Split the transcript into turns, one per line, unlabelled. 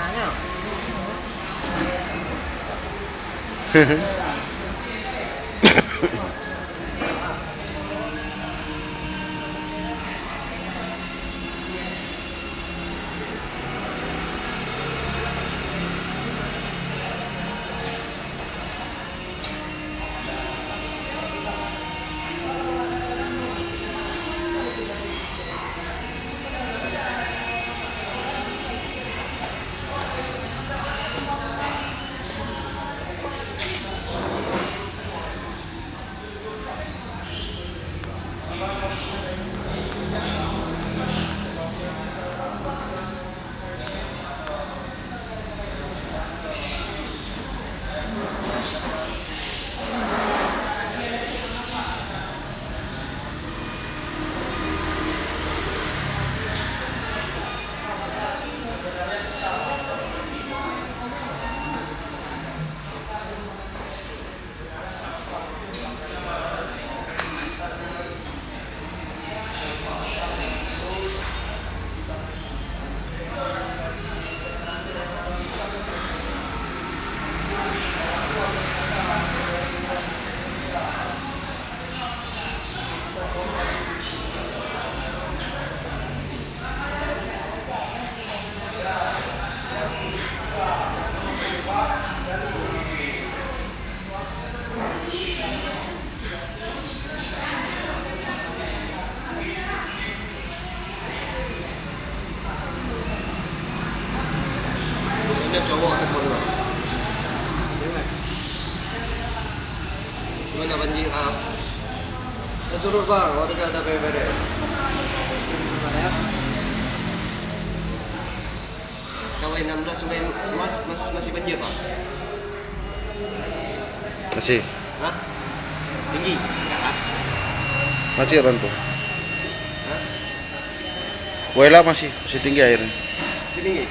Tanya.
Ini cowok atau berdua? Gimana banjir? Suruh bang, warga ada BPD. KW 16 Sungai Mas masih banjir pak?
Masih.
Hah? Tinggi? Enggak.
Masih Ronpo.
Hah?
Wela masih tinggi airnya.
Tinggi?